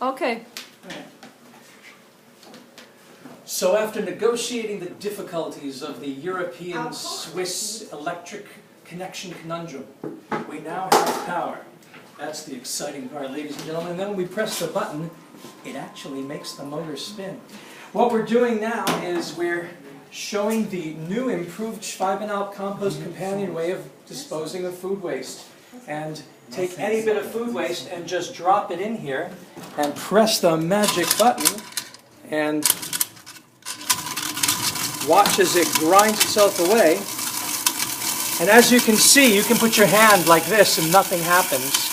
Okay. So after negotiating the difficulties of the European-Swiss electric connection conundrum, we now have power. That's the exciting part, ladies and gentlemen. And then when we press the button, it actually makes the motor spin. What we're doing now is we're showing the new improved Schweibenalp compost companion way of disposing of food waste. And take any bit of food waste and just drop it in here and press the magic button and watch as it grinds itself away. And as you can see, you can put your hand like this and nothing happens.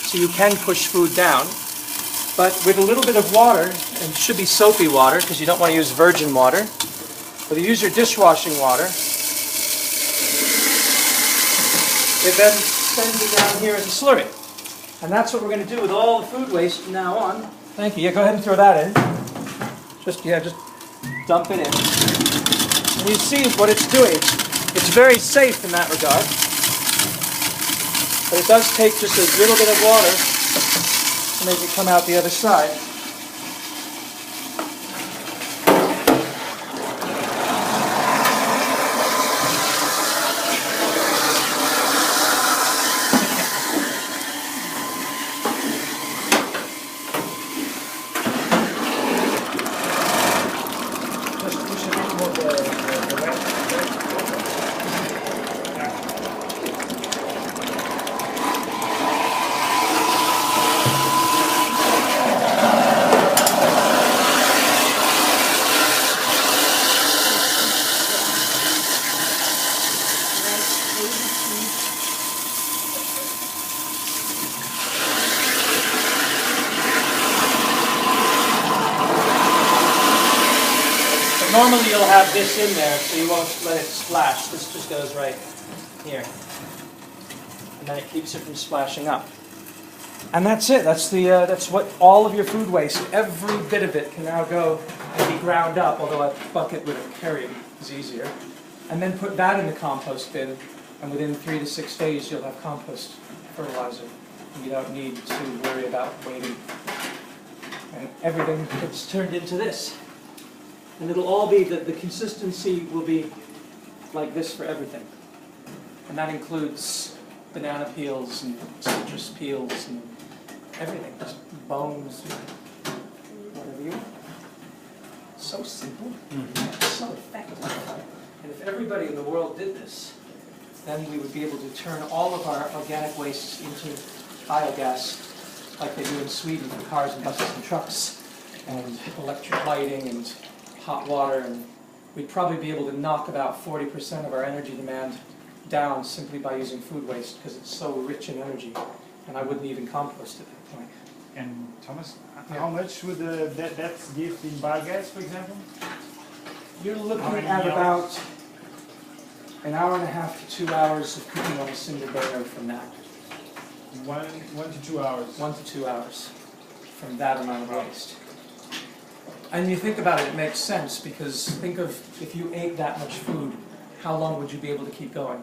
So you can push food down. But with a little bit of water, and it should be soapy water because you don't want to use virgin water, but you use your dishwashing water, it then sends it down here as a slurry. And that's what we're going to do with all the food waste from now on. Thank you. Yeah, go ahead and throw that in. Just dump it in. And you see what it's doing. It's very safe in that regard. But it does take just a little bit of water to make it come out the other side. Normally you'll have this in there, so you won't let it splash. This just goes right here. And then it keeps it from splashing up. And that's it. That's what all of your food waste, every bit of it can now go and be ground up, although a bucket with a carry is easier. And then put that in the compost bin, and within 3 to 6 days you'll have compost fertilizer. And you don't need to worry about waiting. And everything gets turned into this. And it'll all be, the consistency will be like this for everything. And that includes banana peels and citrus peels and everything, just bones, whatever you want. So simple, so effective. And if everybody in the world did this, then we would be able to turn all of our organic wastes into biogas like they do in Sweden for cars and buses and trucks, and electric lighting and hot water, and we'd probably be able to knock about 40% of our energy demand down simply by using food waste because it's so rich in energy, and I wouldn't even compost at that point. And Thomas, how much would that give in biogas, for example? You're looking at about an hour and a half to 2 hours of cooking on a single burner from that. 1 to 2 hours? 1 to 2 hours from that amount of waste. And you think about it, it makes sense, because think of if you ate that much food, how long would you be able to keep going?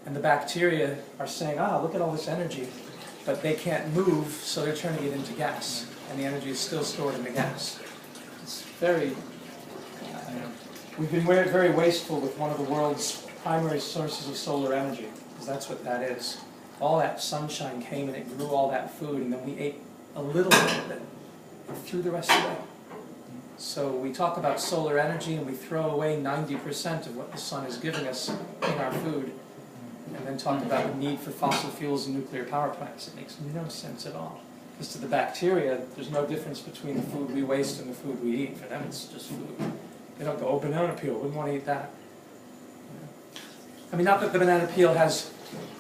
And the bacteria are saying, look at all this energy, but they can't move, so they're turning it into gas, and the energy is still stored in the gas. It's very, we've been very wasteful with one of the world's primary sources of solar energy, because that's what that is. All that sunshine came and it grew all that food, and then we ate a little bit of it and threw the rest away. So we talk about solar energy and we throw away 90% of what the sun is giving us in our food, and then talk about the need for fossil fuels and nuclear power plants. It makes no sense at all. Because to the bacteria, there's no difference between the food we waste and the food we eat. For them, it's just food. They don't go, oh, banana peel, wouldn't want to eat that. I mean, not that the banana peel has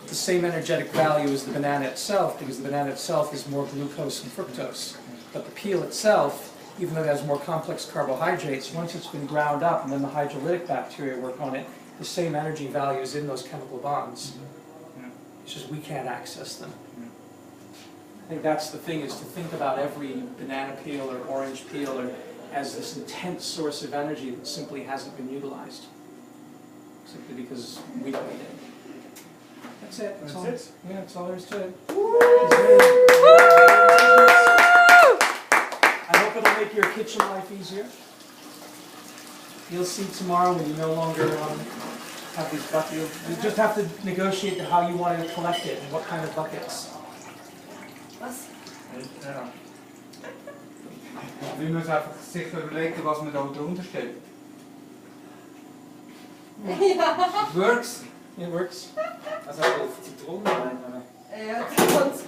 the same energetic value as the banana itself, because the banana itself is more glucose and fructose. But the peel itself, even though it has more complex carbohydrates, once it's been ground up and then the hydrolytic bacteria work on it, the same energy value is in those chemical bonds. It's just we can't access them. I think that's the thing, is to think about every banana peel or orange peel as this intense source of energy that simply hasn't been utilized. Simply because we don't need it. That's it. That's all. Yeah, that's all there is to it. You'll see tomorrow when you no longer have these buckets. You just have to negotiate how you want to collect it and what kind of buckets. Was? Ja. Wir müssen einfach sich überlegen, was man da drunter stellt. Ja. It works. It works. Also auf Zitronen rein, oder? Ja, sonst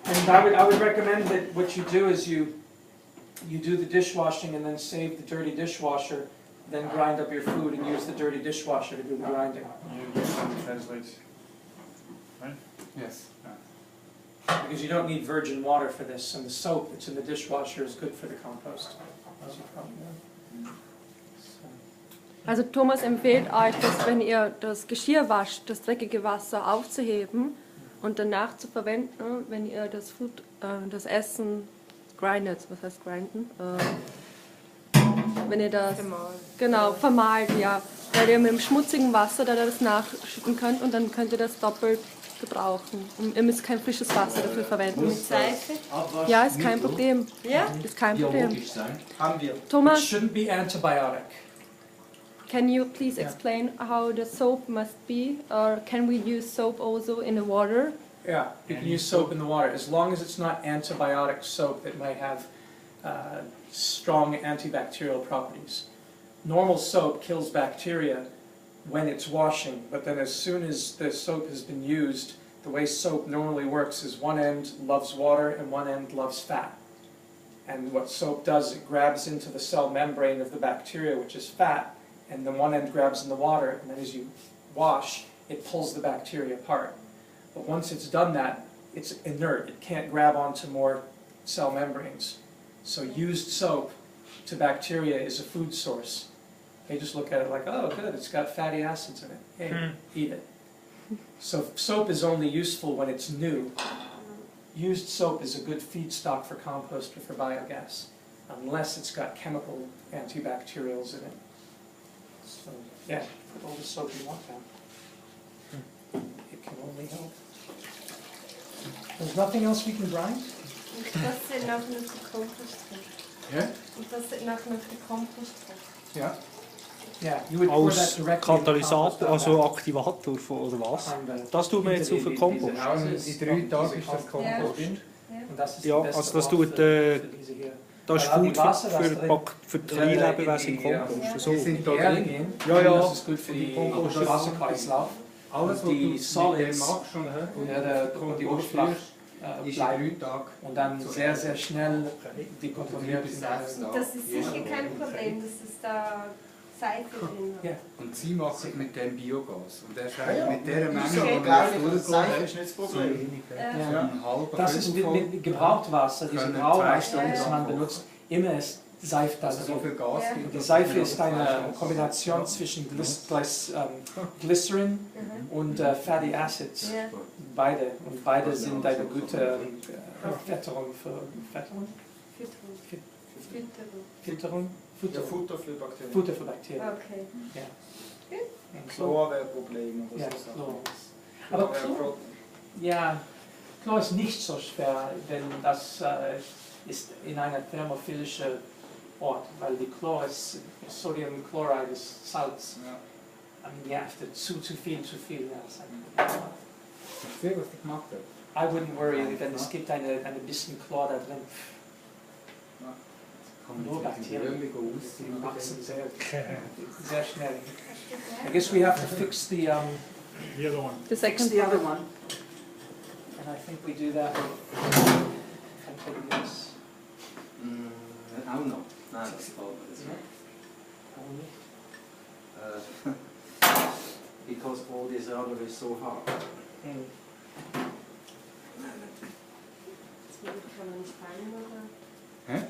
And I would recommend that what you do is you do the dishwashing and then save the dirty dishwasher, then grind up your food and use the dirty dishwasher to do the grinding. You can translate. Right? Yes. Because you don't need virgin water for this, and the soap that's in the dishwasher is good for the compost, as you probably know. So. Also Thomas empfiehlt euch, dass wenn ihr das Geschirr wascht, das dreckige Wasser aufzuheben und danach zu verwenden, wenn ihr das das Essen grindet. Was heißt grinden? Wenn ihr das vermahlt, ja. Weil ihr mit dem schmutzigen Wasser da das nachschütten könnt und dann könnt ihr das doppelt gebrauchen. Und ihr müsst kein frisches Wasser dafür verwenden. mit Seife. Ja, ist kein Problem. Ja? Ist kein Problem. Biologisch sein. Haben wir. It Thomas, shouldn't be antibiotic. can you please Yeah. explain how the soap must be? Or can we use soap also in the water? Yeah, you can use soap in the water, as long as it's not antibiotic soap that might have strong antibacterial properties. Normal soap kills bacteria when it's washing, but then as soon as the soap has been used, the way soap normally works is one end loves water and one end loves fat. And what soap does, it grabs into the cell membrane of the bacteria, which is fat, and then one end grabs in the water, and then as you wash, it pulls the bacteria apart. But once it's done that, it's inert. It can't grab onto more cell membranes. So used soap to bacteria is a food source. They just look at it like, oh, good, it's got fatty acids in it. Hey, eat it. So soap is only useful when it's new. Used soap is a good feedstock for compost or for biogas, unless it's got chemical antibacterials in it. So, yeah, put all the soap you want down. It can only help. There's nothing else we can grind? Und das sind nachher noch die Kompostfrucht. Ja? Und das sind nachher noch die Kompostfrucht. Ja. Yeah, you would pour that Als directly in the compost Katalysator, out also back Aktivator oder was? behind the- Das tut man jetzt auf den Kompost. In 3 Tagen ist das Kompost. Und das ist Ja, die beste also das Ort tut, für diese hier. Das ist Weil Food die Wasser, was drin- für die Kleinlebewesen im Kompost. Ja. So. Die sind da Erde drin. gehen. Ja, ja. Das ist gut für die Wasserkreislauf. Alles, was Die du mit dem Solids, machst und Ja, der die Oberfläche ist bleiben in 3 Tagen. und dann sehr, sehr schnell dekomponiert bis in 6 eine- Tage. Das ist sicher kein Problem, dass es da Seife drin hat. Ja. Und sie machen mit dem Biogas. Und der ist Ja, eigentlich mit dieser Menge, So, die glaube wir ich, das durchgehen, ist nicht das Problem. Ja. ein halber Das ist Kübel voll. mit Gebrauchtwasser, diese Können Brauwasser, 2 das Stunden man kochen. benutzt, immer ist Seife da Also so drin. viel Gas Ja. gibt Die es. Seife ist eine Kombination zwischen Glycerin und Fatty Acids. Ja. Beide. Und beide sind eine gute Fetterung für Fetterung? Fütterung. Filterung? Ja, Futter für Bakterien. Futter für Bakterien. Okay. Und so. Chlor wäre ein Problem. Oder Ja, so Chlor. Sachen. Aber Chlor wäre Chlor, ja, Chlor ist nicht so schwer, denn das ist in einer thermophilischen Ort, weil die Chlor ist, Sodiumchloride ist Salz. Ja. Ja, zu viel, ja. Ist ein Sehr, was ich gemacht habe. I wouldn't worry, denn es gibt eine bisschen Chlor da drin. Kann Nur man sich die Bakterien. Röhrchen ausziehen. Die wachsen sehr schnell. I guess we have to fix the, The other one. The fix second the other part. one. And I think we do that with, I'm taking this. Auch noch. Nein, das gefällt mir das nicht. Because all this other is so hard. Mm. Das kann man nicht rein, oder? Hä?